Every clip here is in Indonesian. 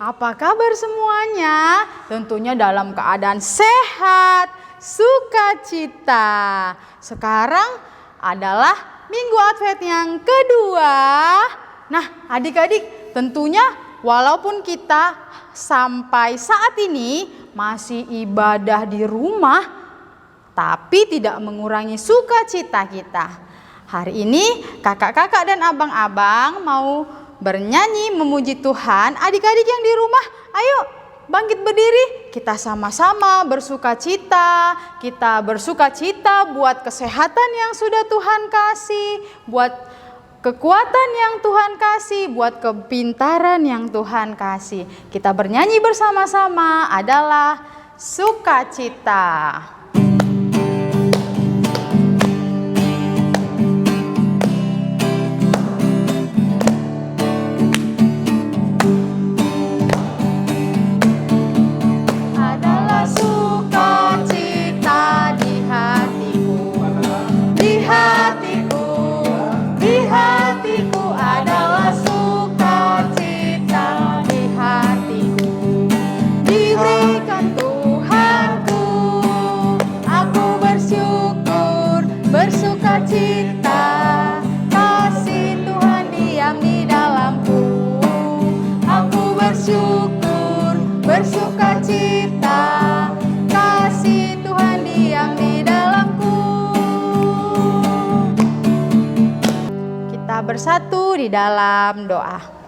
Apa kabar semuanya? Tentunya dalam keadaan sehat, sukacita. Sekarang adalah Minggu Advent yang kedua. Nah, adik-adik, tentunya walaupun kita sampai saat ini masih ibadah di rumah, tapi tidak mengurangi sukacita kita. Hari ini kakak-kakak dan abang-abang mau bernyanyi memuji Tuhan. Adik-adik yang di rumah, ayo bangkit berdiri. Kita sama-sama bersukacita. Kita bersukacita buat kesehatan yang sudah Tuhan kasih, buat kekuatan yang Tuhan kasih, buat kepintaran yang Tuhan kasih. Kita bernyanyi bersama-sama adalah sukacita. Bersukacita, kasih Tuhan diam di dalamku. Kita bersatu di dalam doa.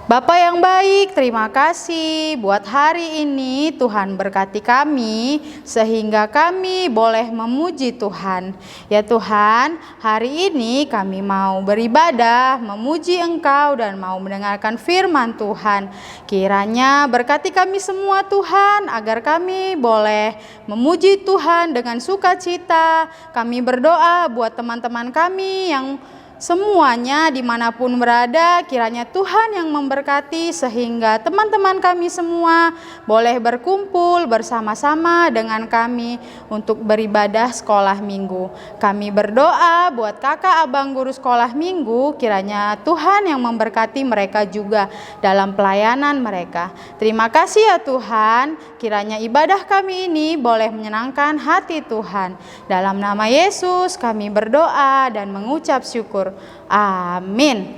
Bapa yang baik, terima kasih buat hari ini Tuhan berkati kami sehingga kami boleh memuji Tuhan. Ya Tuhan, hari ini kami mau beribadah, memuji Engkau dan mau mendengarkan firman Tuhan. Kiranya berkati kami semua Tuhan agar kami boleh memuji Tuhan dengan sukacita. Kami berdoa buat teman-teman kami yang semuanya dimanapun berada, kiranya Tuhan yang memberkati sehingga teman-teman kami semua boleh berkumpul bersama-sama dengan kami untuk beribadah sekolah minggu. Kami berdoa buat kakak abang guru sekolah minggu, kiranya Tuhan yang memberkati mereka juga dalam pelayanan mereka. Terima kasih ya Tuhan, kiranya ibadah kami ini boleh menyenangkan hati Tuhan. Dalam nama Yesus kami berdoa dan mengucap syukur. Amin.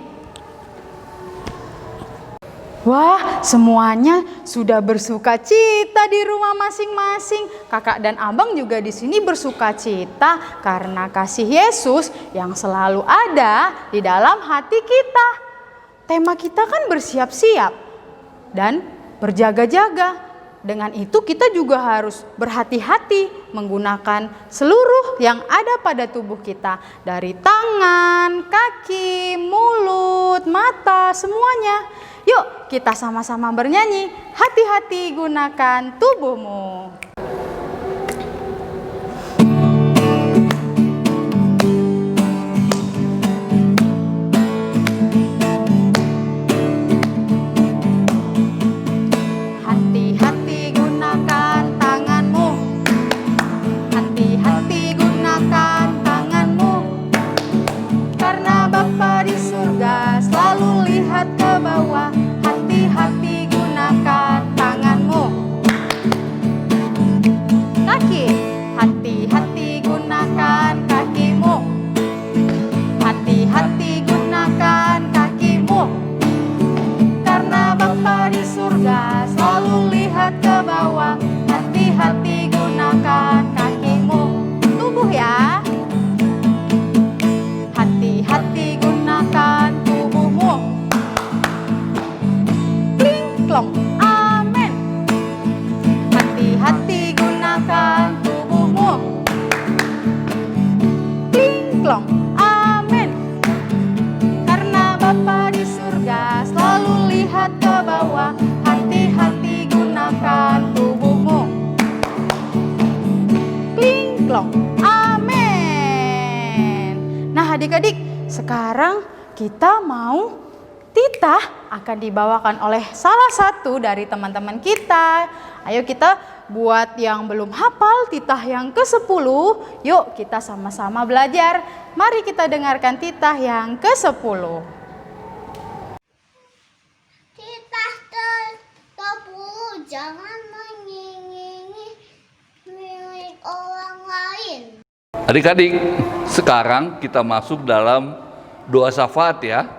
Wah, semuanya sudah bersukacita di rumah masing-masing. Kakak dan abang juga di sini bersukacita karena kasih Yesus yang selalu ada di dalam hati kita. Tema kita kan bersiap-siap dan berjaga-jaga. Dengan itu kita juga harus berhati-hati menggunakan seluruh yang ada pada tubuh kita. Dari tangan, kaki, mulut, mata, semuanya. Yuk kita sama-sama bernyanyi, hati-hati gunakan tubuhmu. Adik-adik, sekarang kita mau titah akan dibawakan oleh salah satu dari teman-teman kita. Ayo kita buat yang belum hafal titah yang ke-10, yuk kita sama-sama belajar. Mari kita dengarkan titah yang ke-10. Titah Jangan mengingingi milik orang lain. Adik-adik, sekarang kita masuk dalam doa syafaat ya.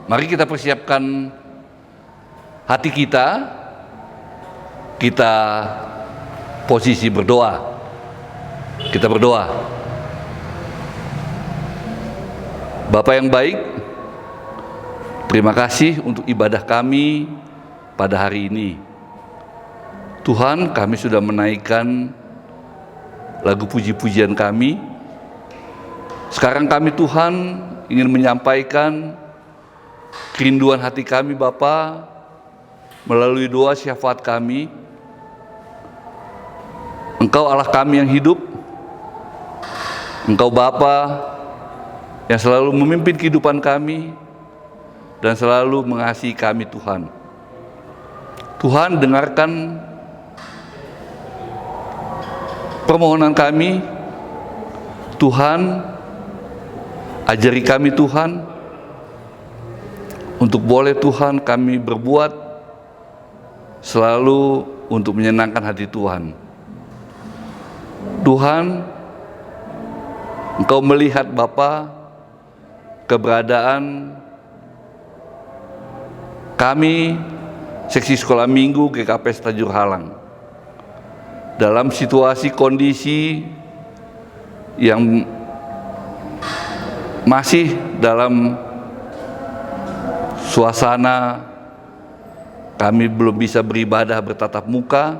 Mari kita persiapkan hati kita. Kita posisi berdoa. Kita berdoa. Bapa yang baik, terima kasih untuk ibadah kami pada hari ini. Tuhan, kami sudah menaikkan lagu puji-pujian kami. Sekarang kami Tuhan ingin menyampaikan kerinduan hati kami Bapa melalui doa syafaat kami. Engkau Allah kami yang hidup, Engkau Bapa yang selalu memimpin kehidupan kami dan selalu mengasihi kami Tuhan. Tuhan, dengarkan permohonan kami. Tuhan, ajari kami Tuhan untuk boleh Tuhan kami berbuat selalu untuk menyenangkan hati Tuhan. Tuhan, Engkau melihat Bapa keberadaan kami seksi sekolah minggu GKP Tajur Halang dalam situasi kondisi yang masih dalam suasana kami belum bisa beribadah bertatap muka.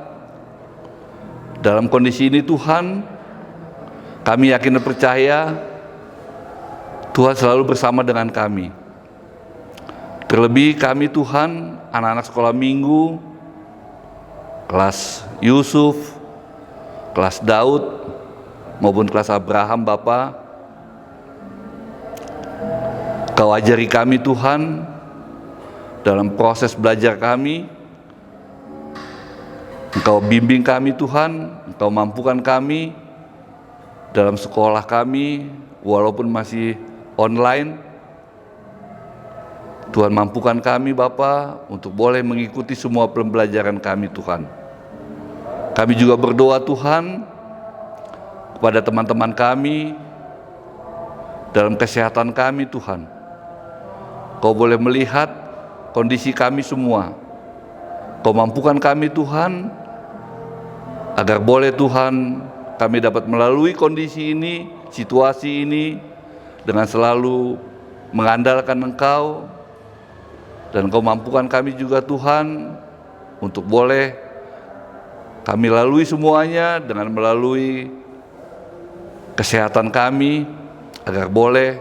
Dalam kondisi ini Tuhan, kami yakin dan percaya Tuhan selalu bersama dengan kami. Terlebih kami Tuhan, anak-anak sekolah minggu, kelas Yusuf, kelas Daud, maupun kelas Abraham Bapa. Kau ajari kami Tuhan dalam proses belajar kami. Engkau bimbing kami Tuhan, Engkau mampukan kami dalam sekolah kami walaupun masih online. Tuhan mampukan kami Bapa untuk boleh mengikuti semua pembelajaran kami Tuhan. Kami juga berdoa Tuhan kepada teman-teman kami dalam kesehatan kami Tuhan. Kau boleh melihat kondisi kami semua. Kau mampukan kami Tuhan agar boleh Tuhan kami dapat melalui kondisi ini, situasi ini dengan selalu mengandalkan Engkau. Dan Kau mampukan kami juga Tuhan untuk boleh kami lalui semuanya dengan melalui kesehatan kami, agar boleh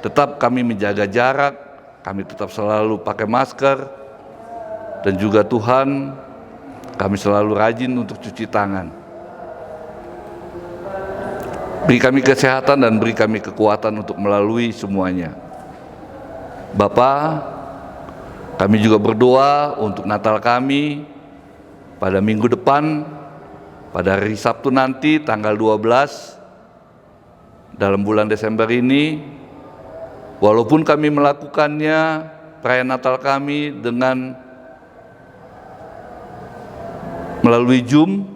tetap kami menjaga jarak, kami tetap selalu pakai masker, dan juga Tuhan kami selalu rajin untuk cuci tangan. Beri kami kesehatan dan beri kami kekuatan untuk melalui semuanya. Bapa, kami juga berdoa untuk Natal kami pada minggu depan, pada hari Sabtu nanti tanggal 12 dalam bulan Desember ini. Walaupun kami melakukannya perayaan Natal kami dengan melalui Zoom,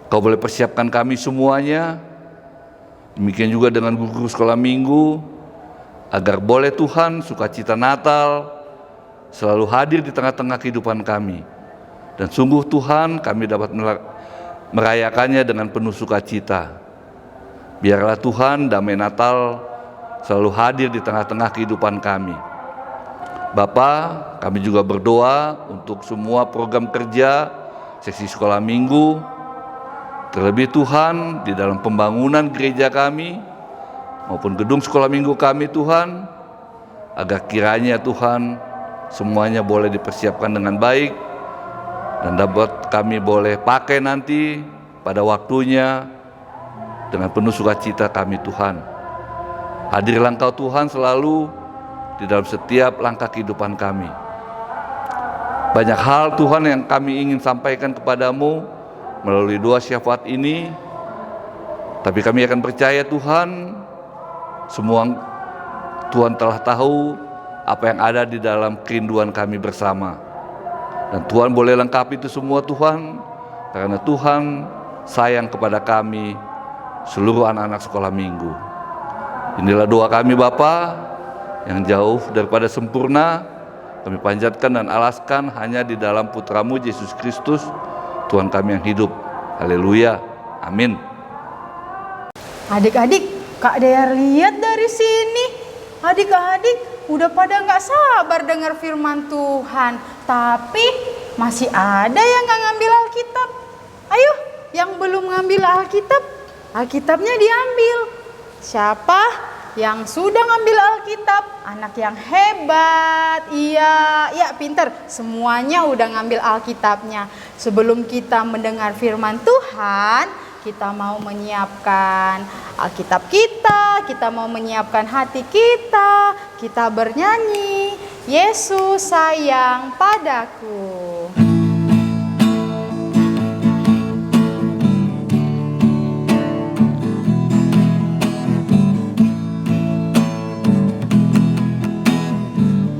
Kau boleh persiapkan kami semuanya. Demikian juga dengan guru sekolah minggu, agar boleh Tuhan sukacita Natal selalu hadir di tengah-tengah kehidupan kami. Dan sungguh Tuhan kami dapat merayakannya dengan penuh sukacita. Biarlah Tuhan damai Natal selalu hadir di tengah-tengah kehidupan kami. Bapa, kami juga berdoa untuk semua program kerja seksi sekolah minggu, terlebih Tuhan di dalam pembangunan gereja kami maupun gedung sekolah minggu kami Tuhan, agar kiranya Tuhan semuanya boleh dipersiapkan dengan baik dan dapat kami boleh pakai nanti pada waktunya dengan penuh sukacita kami Tuhan. Hadirlah Engkau Tuhan selalu di dalam setiap langkah kehidupan kami. Banyak hal Tuhan yang kami ingin sampaikan kepadamu melalui doa syafaat ini, tapi kami akan percaya Tuhan, semua Tuhan telah tahu apa yang ada di dalam kerinduan kami bersama. Dan Tuhan boleh lengkapi itu semua Tuhan, karena Tuhan sayang kepada kami seluruh anak-anak sekolah minggu. Inilah doa kami Bapa yang jauh daripada sempurna, kami panjatkan dan alaskan hanya di dalam Putramu Yesus Kristus, Tuhan kami yang hidup. Haleluya, amin. Adik-adik, Kak Dea lihat dari sini, adik-adik udah pada nggak sabar dengar firman Tuhan, tapi masih ada yang nggak ngambil Alkitab. Ayo, yang belum ngambil Alkitab, Alkitabnya diambil. Siapa yang sudah ngambil Alkitab? Anak yang hebat. Iya, pinter. Semuanya udah ngambil Alkitabnya. Sebelum kita mendengar firman Tuhan, kita mau menyiapkan Alkitab kita mau menyiapkan hati kita bernyanyi, Yesus sayang padaku.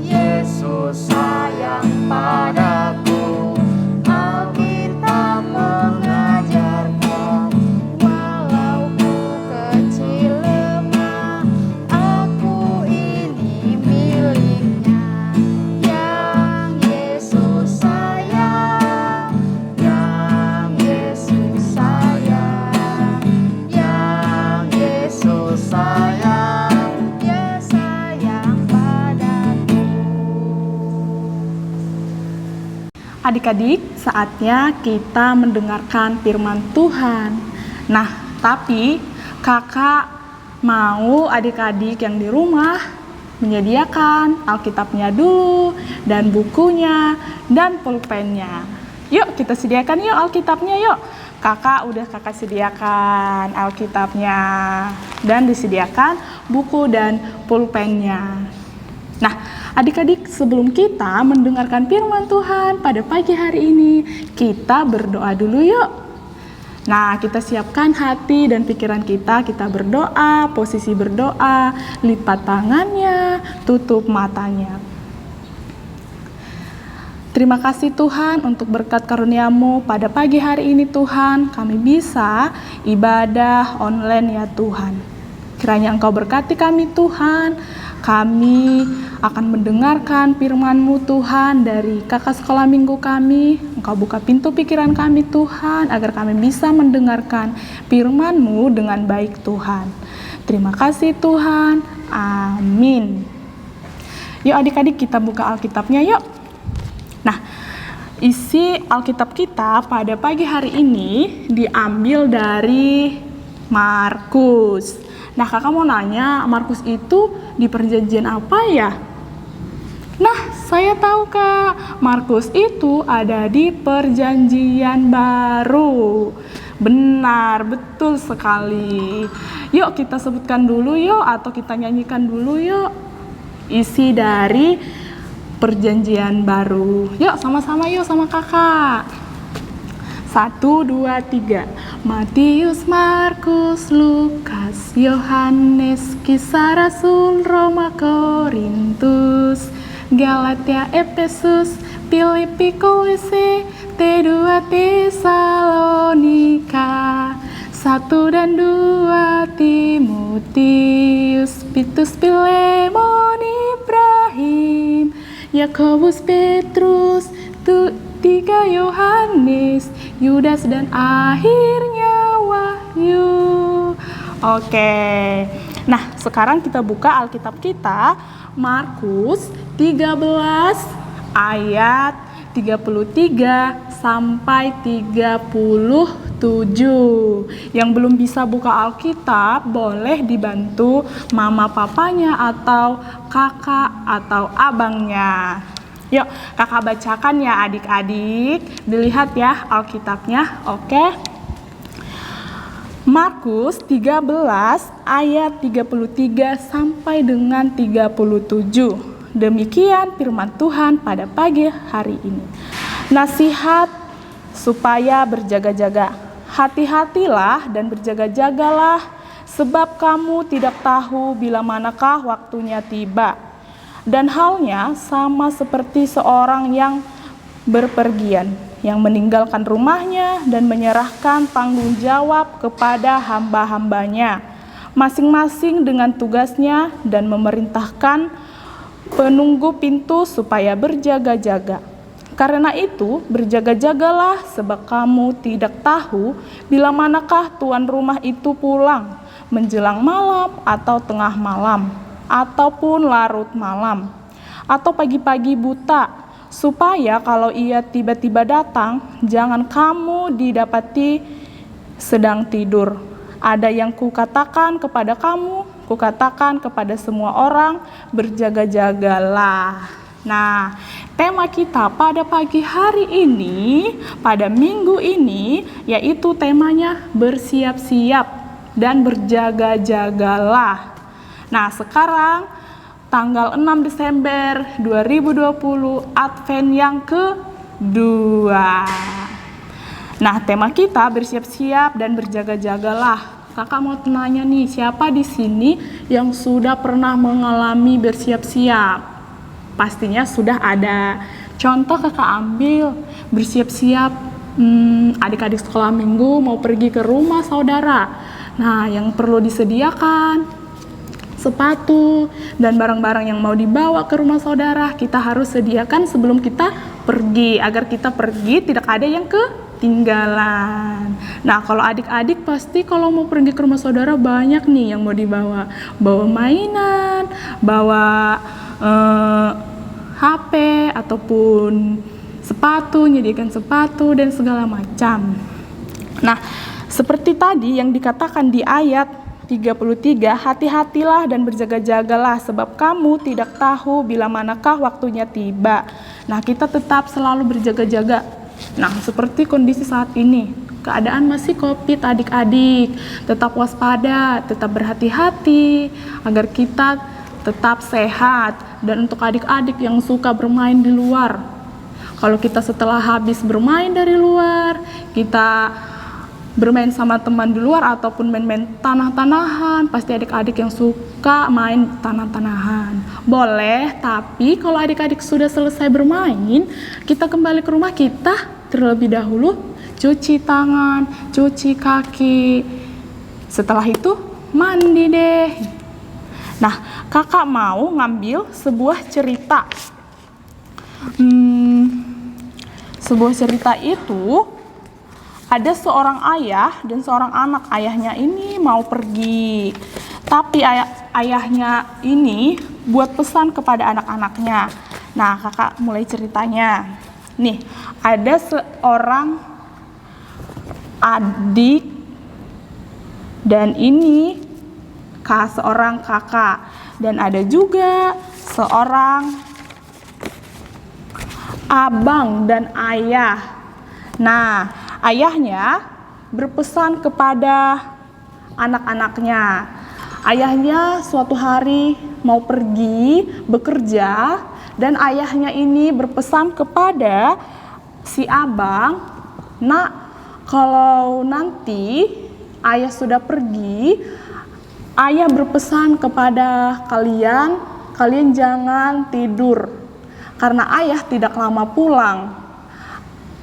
Yesus sayang padaku, Alkitab mengajarkan, walau ku kecil lemah, aku ini miliknya. Yang Yesus sayang, yang Yesus sayang, yang Yesus sayang, dia sayang padaku. Adik-adik, saatnya kita mendengarkan firman Tuhan. Nah, tapi kakak mau adik-adik yang di rumah menyediakan Alkitabnya dulu, dan bukunya, dan pulpennya. Yuk, kita sediakan yuk Alkitabnya yuk. Kakak sediakan Alkitabnya, dan disediakan buku dan pulpennya. Nah, adik-adik, sebelum kita mendengarkan firman Tuhan pada pagi hari ini, kita berdoa dulu yuk. Nah, kita siapkan hati dan pikiran kita berdoa, posisi berdoa, lipat tangannya, tutup matanya. Terima kasih Tuhan untuk berkat karunia-Mu pada pagi hari ini Tuhan, kami bisa ibadah online ya Tuhan. Kiranya Engkau berkati kami Tuhan. Kami akan mendengarkan firman-Mu Tuhan dari kakak sekolah minggu kami. Engkau buka pintu pikiran kami Tuhan, agar kami bisa mendengarkan firman-Mu dengan baik Tuhan. Terima kasih Tuhan. Amin. Yuk adik-adik, kita buka Alkitabnya yuk. Nah, isi Alkitab kita pada pagi hari ini diambil dari Markus. Nah, kakak mau nanya, Markus itu di perjanjian apa ya? Nah, saya tahu Kak, Markus itu ada di perjanjian baru. Benar, betul sekali. Yuk kita sebutkan dulu yuk, atau kita nyanyikan dulu yuk isi dari perjanjian baru. Yuk sama-sama yuk sama kakak. 1, 2, 3. Matius, Markus, Lukas, Yohanes, Kisah Rasul, Roma, Korintus, Galatia, Efesus, Filipi, Kolose, T2, Tesalonika, 1 dan 2, Timotius, Titus, Filemon, Ibrahim, Yakobus, Petrus, 3 Yohanes, Yudas, dan akhirnya Wahyu. Oke. Nah, sekarang kita buka Alkitab kita, Markus 13 ayat 33 sampai 37. Yang belum bisa buka Alkitab, boleh dibantu mama papanya atau kakak atau abangnya. Yuk, kakak bacakan ya adik-adik. Dilihat ya Alkitabnya, oke? Markus 13 ayat 33 sampai dengan 37. Demikian firman Tuhan pada pagi hari ini. Nasihat supaya berjaga-jaga. Hati-hatilah dan berjaga-jagalah, sebab kamu tidak tahu bila manakah waktunya tiba. Dan halnya sama seperti seorang yang berpergian, yang meninggalkan rumahnya dan menyerahkan tanggung jawab kepada hamba-hambanya, masing-masing dengan tugasnya, dan memerintahkan penunggu pintu supaya berjaga-jaga. Karena itu, berjaga-jagalah, sebab kamu tidak tahu bila manakah tuan rumah itu pulang, menjelang malam atau tengah malam, ataupun larut malam, atau pagi-pagi buta, supaya kalau ia tiba-tiba datang, jangan kamu didapati sedang tidur. Ada yang kukatakan kepada kamu, kukatakan kepada semua orang, berjaga-jagalah. Nah, tema kita pada pagi hari ini, pada minggu ini, yaitu temanya bersiap-siap dan berjaga-jagalah. Nah, sekarang tanggal 6 Desember 2020, Advent yang kedua. Nah, tema kita bersiap-siap dan berjaga-jagalah. Kakak mau tanya nih, siapa di sini yang sudah pernah mengalami bersiap-siap? Pastinya sudah ada. Contoh kakak ambil bersiap-siap adik-adik sekolah minggu mau pergi ke rumah saudara. Nah, yang perlu disediakan sepatu dan barang-barang yang mau dibawa ke rumah saudara kita harus sediakan sebelum kita pergi, agar kita pergi tidak ada yang ketinggalan. Nah, kalau adik-adik pasti kalau mau pergi ke rumah saudara banyak nih yang mau dibawa. Bawa mainan, bawa HP ataupun sepatu, nyediakan sepatu dan segala macam. Nah, seperti tadi yang dikatakan di ayat 33, hati-hatilah dan berjaga-jagalah, sebab kamu tidak tahu bila manakah waktunya tiba. Nah, kita tetap selalu berjaga-jaga. Nah, seperti kondisi saat ini, keadaan masih COVID adik-adik, tetap waspada, tetap berhati-hati, agar kita tetap sehat. Dan untuk adik-adik yang suka bermain di luar, kalau kita setelah habis bermain dari luar, kita bermain sama teman di luar ataupun main-main tanah-tanahan, pasti adik-adik yang suka main tanah-tanahan boleh, tapi kalau adik-adik sudah selesai bermain, kita kembali ke rumah, kita terlebih dahulu cuci tangan, cuci kaki, setelah itu mandi deh. Nah, kakak mau ngambil sebuah cerita. Sebuah cerita itu ada seorang ayah dan seorang anak. Ayahnya ini mau pergi, tapi ayahnya ini buat pesan kepada anak-anaknya. Nah, kakak mulai ceritanya. Nih, ada seorang adik dan ini seorang kakak, dan ada juga seorang abang dan ayah. Nah, ayahnya berpesan kepada anak-anaknya. Ayahnya suatu hari mau pergi bekerja, dan ayahnya ini berpesan kepada si abang, "Nak, kalau nanti ayah sudah pergi, ayah berpesan kepada kalian jangan tidur, karena ayah tidak lama pulang.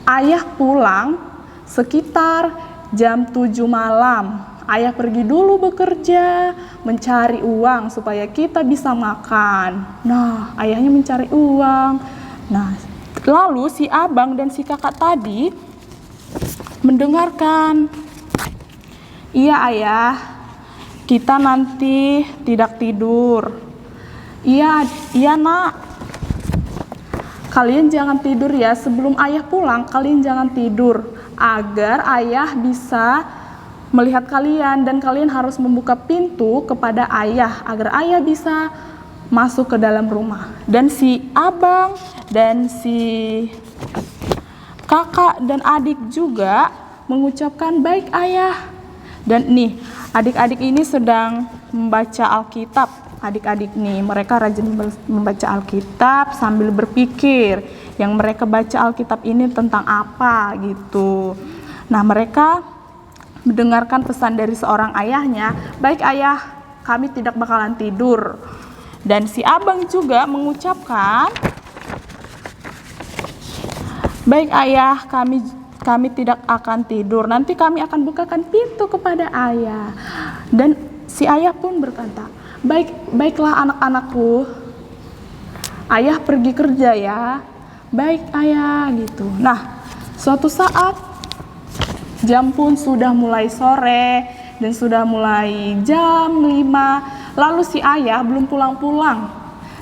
Ayah pulang sekitar jam 7 malam. Ayah pergi dulu bekerja, mencari uang supaya kita bisa makan." Nah, ayahnya mencari uang. Nah, lalu si abang dan si kakak tadi mendengarkan. "Iya ayah, kita nanti tidak tidur." Iya nak, kalian jangan tidur ya, sebelum ayah pulang kalian jangan tidur, agar ayah bisa melihat kalian, dan kalian harus membuka pintu kepada ayah agar ayah bisa masuk ke dalam rumah. Dan si abang dan si kakak dan adik juga mengucapkan, "Baik ayah." Dan nih, adik-adik ini sedang membaca Alkitab. Adik-adik nih, mereka rajin membaca Alkitab sambil berpikir yang mereka baca Alkitab ini tentang apa gitu. Nah, mereka mendengarkan pesan dari seorang ayahnya, "Baik ayah, kami tidak bakalan tidur." Dan si abang juga mengucapkan, Baik ayah, kami tidak akan tidur. Nanti kami akan bukakan pintu kepada ayah. Dan si ayah pun berkata, baiklah anak-anakku, ayah pergi kerja ya. Baik ayah, gitu. Nah, suatu saat jam pun sudah mulai sore dan sudah mulai jam 5. Lalu si ayah belum pulang-pulang.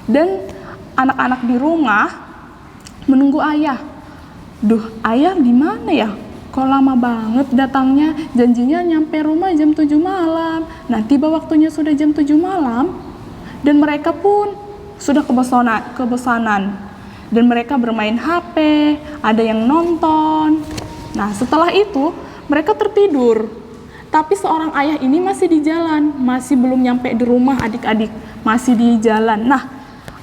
Dan anak-anak di rumah menunggu ayah. Duh, ayah di mana ya? Kok lama banget datangnya? Janjinya nyampe rumah jam 7 malam. Nah, tiba waktunya sudah jam 7 malam dan mereka pun sudah kebosanan. Dan mereka bermain HP, ada yang nonton. Nah, setelah itu mereka tertidur. Tapi seorang ayah ini masih di jalan, masih belum nyampe di rumah adik-adik, masih di jalan. Nah,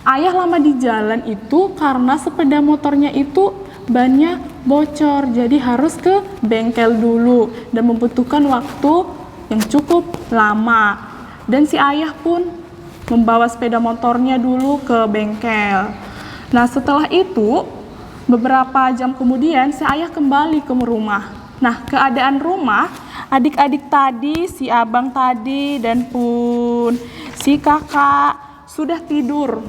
ayah lama di jalan itu karena sepeda motornya itu bannya bocor, jadi harus ke bengkel dulu dan membutuhkan waktu yang cukup lama. Dan si ayah pun membawa sepeda motornya dulu ke bengkel. Nah, setelah itu beberapa jam kemudian si ayah kembali ke rumah. Nah, keadaan rumah, adik-adik tadi, si abang tadi dan pun si kakak sudah tidur.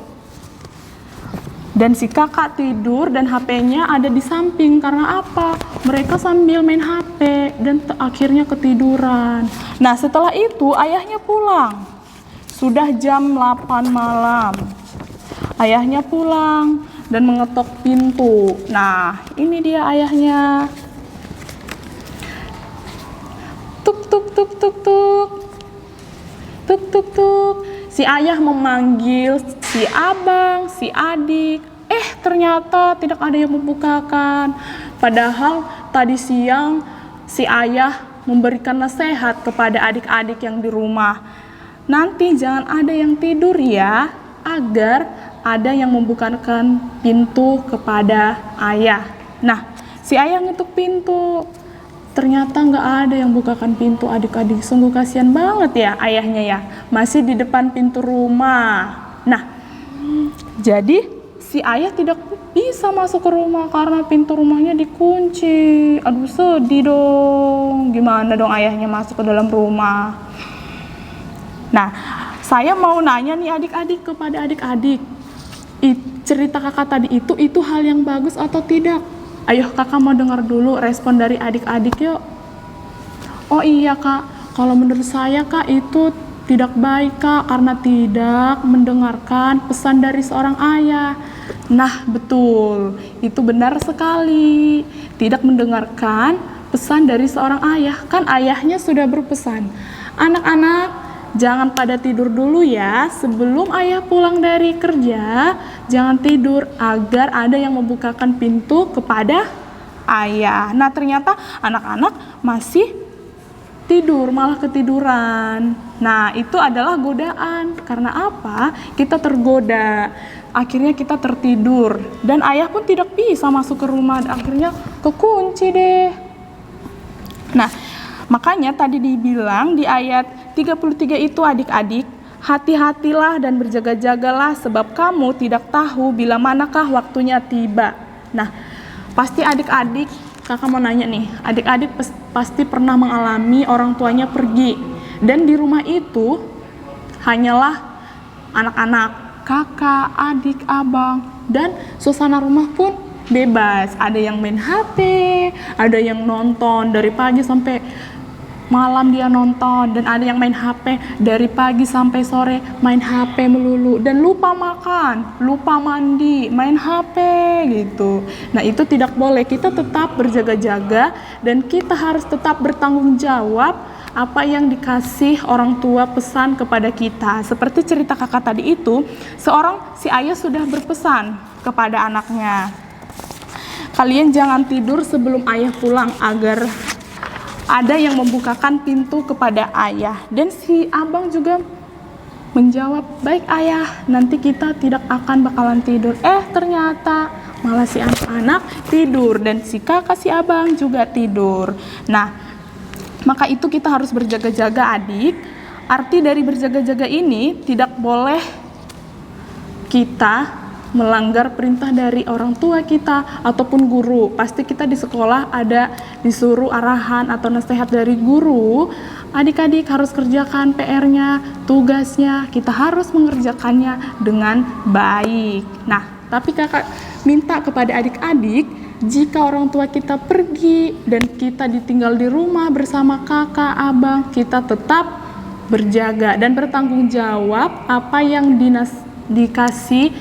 Dan si kakak tidur dan HP-nya ada di samping. Karena apa? Mereka sambil main HP dan akhirnya ketiduran. Nah, setelah itu ayahnya pulang. Sudah jam 8 malam. Ayahnya pulang dan mengetok pintu. Nah, ini dia ayahnya. Tuk tuk tuk tuk tuk. Tuk tuk tuk. Si ayah memanggil si abang, si adik. Ternyata tidak ada yang membukakan. Padahal tadi siang si ayah memberikan nasihat kepada adik-adik yang di rumah. Nanti jangan ada yang tidur ya, agar ada yang membukakan pintu kepada ayah. Nah, si ayah ngetuk pintu. Ternyata nggak ada yang bukakan pintu adik-adik. Sungguh kasihan banget ya ayahnya ya. Masih di depan pintu rumah. Nah, jadi si ayah tidak bisa masuk ke rumah karena pintu rumahnya dikunci. Aduh, sedih dong. Gimana dong ayahnya masuk ke dalam rumah? Nah, saya mau nanya nih adik-adik kepada adik-adik. Cerita kakak tadi itu hal yang bagus atau tidak? Ayo kakak mau dengar dulu respon dari adik-adik yuk. Oh iya kak, kalau menurut saya kak itu tidak baik kak karena tidak mendengarkan pesan dari seorang ayah. Nah betul, itu benar sekali. Tidak mendengarkan pesan dari seorang ayah, kan ayahnya sudah berpesan. Anak-anak, jangan pada tidur dulu ya, sebelum ayah pulang dari kerja, jangan tidur agar ada yang membukakan pintu kepada ayah. Nah ternyata anak-anak masih tidur, malah ketiduran. Nah itu adalah godaan, karena apa? Kita tergoda, akhirnya kita tertidur. Dan ayah pun tidak bisa masuk ke rumah, akhirnya kekunci deh. Nah makanya tadi dibilang di ayat 33 itu adik-adik, hati-hatilah dan berjaga-jagalah sebab kamu tidak tahu bila manakah waktunya tiba. Nah, pasti adik-adik, kakak mau nanya nih, adik-adik pasti pernah mengalami orang tuanya pergi. Dan di rumah itu hanyalah anak-anak, kakak, adik, abang, dan suasana rumah pun bebas. Ada yang main HP, ada yang nonton dari pagi sampai malam dia nonton, dan ada yang main HP dari pagi sampai sore, main HP melulu dan lupa makan, lupa mandi, main HP gitu. Nah itu tidak boleh, kita tetap berjaga-jaga dan kita harus tetap bertanggung jawab apa yang dikasih orang tua pesan kepada kita. Seperti cerita kakak tadi itu, si ayah sudah berpesan kepada anaknya, kalian jangan tidur sebelum ayah pulang agar ada yang membukakan pintu kepada ayah. Dan si abang juga menjawab, baik ayah, nanti kita tidak akan bakalan tidur. Ternyata malah si anak-anak tidur dan si kakak si abang juga tidur. Nah, maka itu kita harus berjaga-jaga adik. Arti dari berjaga-jaga ini tidak boleh kita melanggar perintah dari orang tua kita ataupun guru. Pasti kita di sekolah ada disuruh arahan atau nasihat dari guru, adik-adik harus kerjakan PR-nya, tugasnya, kita harus mengerjakannya dengan baik. Nah, tapi kakak minta kepada adik-adik, jika orang tua kita pergi dan kita ditinggal di rumah bersama kakak, abang, kita tetap berjaga dan bertanggung jawab apa yang dikasih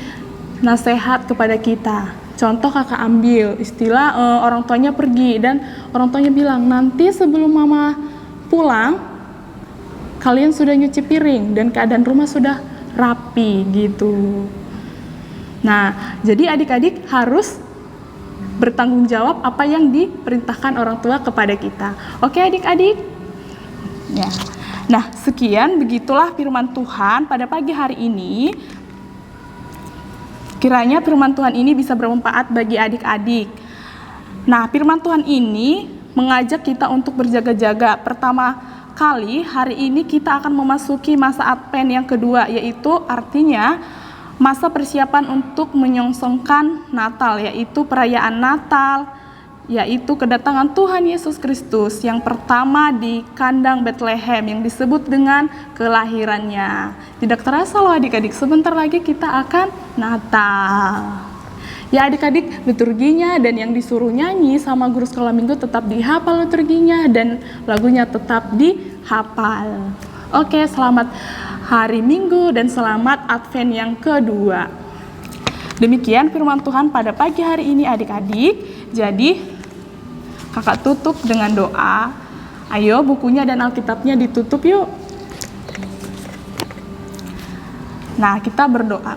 nasihat kepada kita. Contoh kakak ambil istilah orang tuanya pergi dan orang tuanya bilang, nanti sebelum mama pulang kalian sudah nyuci piring dan keadaan rumah sudah rapi gitu. Nah, jadi adik-adik harus bertanggung jawab apa yang diperintahkan orang tua kepada kita. Oke adik-adik? Ya. Nah, sekian begitulah firman Tuhan pada pagi hari ini. Kiranya firman Tuhan ini bisa bermanfaat bagi adik-adik. Nah, firman Tuhan ini mengajak kita untuk berjaga-jaga. Pertama kali hari ini kita akan memasuki masa Advent yang kedua, yaitu artinya masa persiapan untuk menyongsongkan Natal, yaitu perayaan Natal, yaitu kedatangan Tuhan Yesus Kristus yang pertama di kandang Bethlehem yang disebut dengan kelahirannya. Tidak terasa loh adik-adik, sebentar lagi kita akan Natal. Ya adik-adik, liturginya dan yang disuruh nyanyi sama guru sekolah minggu tetap dihafal liturginya dan lagunya tetap dihafal. Oke, selamat hari Minggu dan selamat Advent yang kedua. Demikian firman Tuhan pada pagi hari ini adik-adik. Jadi kakak tutup dengan doa. Ayo bukunya dan Alkitabnya ditutup yuk. Nah, kita berdoa.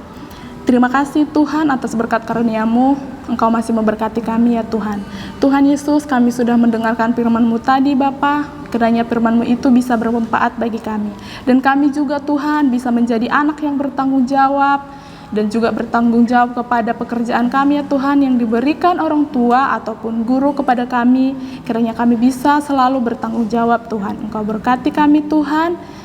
Terima kasih Tuhan atas berkat karunia-Mu. Engkau masih memberkati kami ya Tuhan. Tuhan Yesus, kami sudah mendengarkan firman-Mu tadi Bapa. Kiranya firman-Mu itu bisa bermanfaat bagi kami. Dan kami juga Tuhan bisa menjadi anak yang bertanggung jawab. Dan juga bertanggung jawab kepada pekerjaan kami ya Tuhan yang diberikan orang tua ataupun guru kepada kami. Kiranya kami bisa selalu bertanggung jawab Tuhan. Engkau berkati kami Tuhan.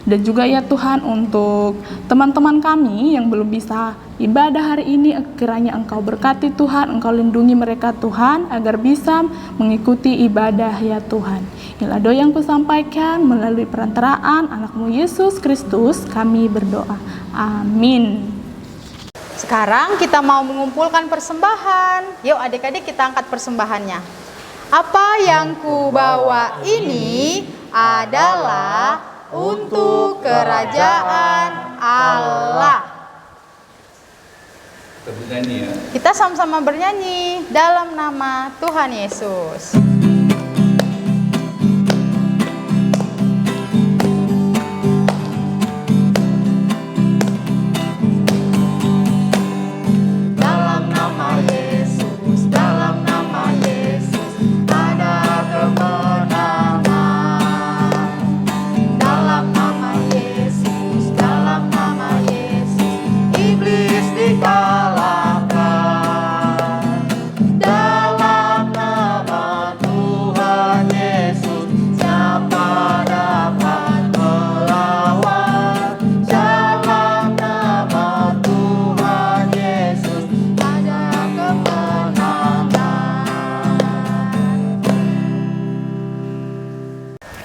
Dan juga ya Tuhan untuk teman-teman kami yang belum bisa ibadah hari ini, kiranya Engkau berkati Tuhan, Engkau lindungi mereka Tuhan agar bisa mengikuti ibadah ya Tuhan. Inilah doa yang kusampaikan melalui perantaraan anak-Mu Yesus Kristus, kami berdoa. Amin. Sekarang kita mau mengumpulkan persembahan. Yuk adik-adik kita angkat persembahannya. Apa yang ku bawa ini adalah untuk kerajaan Allah. Kita bernyanyi ya. Kita sama-sama bernyanyi dalam nama Tuhan Yesus.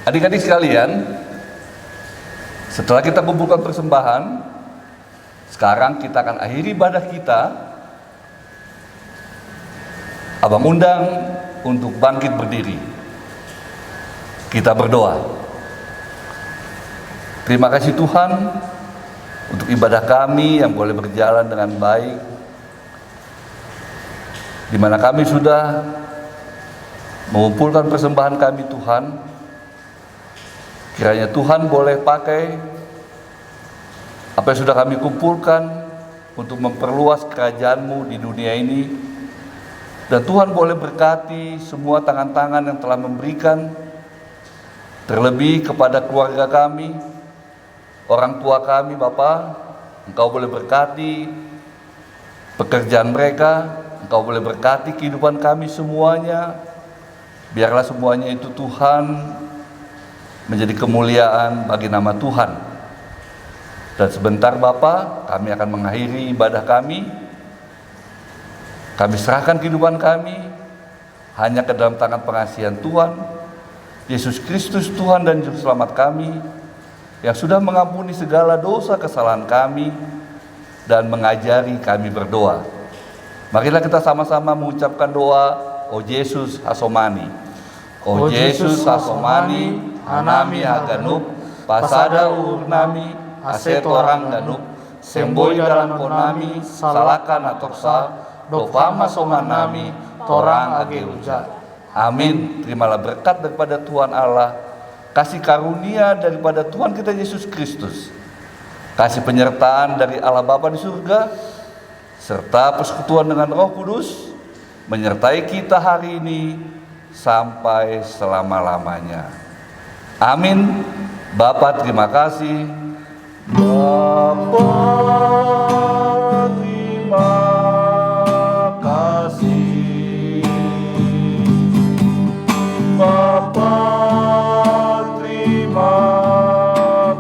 Adik-adik sekalian, setelah kita kumpulkan persembahan, sekarang kita akan akhiri ibadah kita. Abang undang untuk bangkit berdiri. Kita berdoa. Terima kasih Tuhan untuk ibadah kami yang boleh berjalan dengan baik, di mana kami sudah mengumpulkan persembahan kami Tuhan. Kiranya Tuhan boleh pakai apa yang sudah kami kumpulkan untuk memperluas kerajaan-Mu di dunia ini. Dan Tuhan boleh berkati semua tangan-tangan yang telah memberikan, terlebih kepada keluarga kami, orang tua kami Bapa. Engkau boleh berkati pekerjaan mereka, Engkau boleh berkati kehidupan kami semuanya. Biarlah semuanya itu Tuhan menjadi kemuliaan bagi nama Tuhan. Dan sebentar Bapa, kami akan mengakhiri ibadah kami. Kami serahkan kehidupan kami hanya ke dalam tangan pengasihan Tuhan, Yesus Kristus Tuhan dan Juru Selamat kami, yang sudah mengampuni segala dosa kesalahan kami dan mengajari kami berdoa. Marilah kita sama-sama mengucapkan doa, O Yesus Hasomani. O Yesus Hasomani, Hanami Haganuk, Pasada Urnami, Aset orang Ganuk, Semboi dalam Konami, Salakan Atorsa, Dopama Somanami, Torang Ageuja. Amin. Terimalah berkat daripada Tuhan Allah, kasih karunia daripada Tuhan kita Yesus Kristus, kasih penyertaan dari Allah Bapa di surga, serta persekutuan dengan Roh Kudus menyertai kita hari ini sampai selama-lamanya. Amin. Bapa terima kasih. Bapa terima kasih. Bapa terima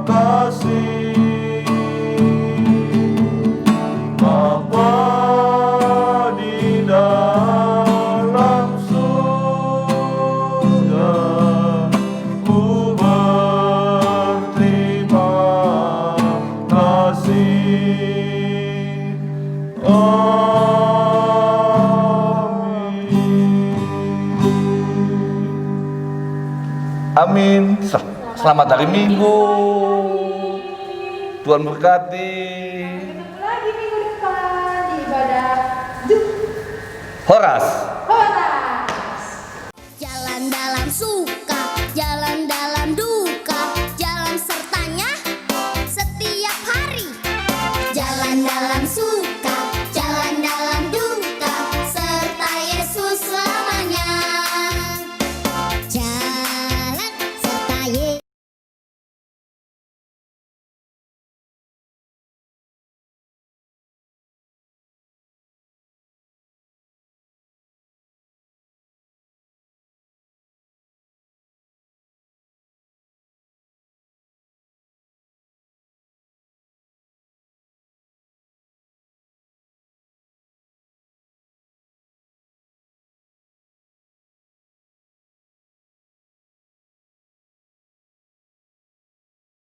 kasih. Bapa di dalam surga, ku berterima kasih. Amin. Selamat hari Minggu. Tuhan berkati. Ketemu lagi minggu depan di ibadah Horas. Horas. Jalan dalam suka.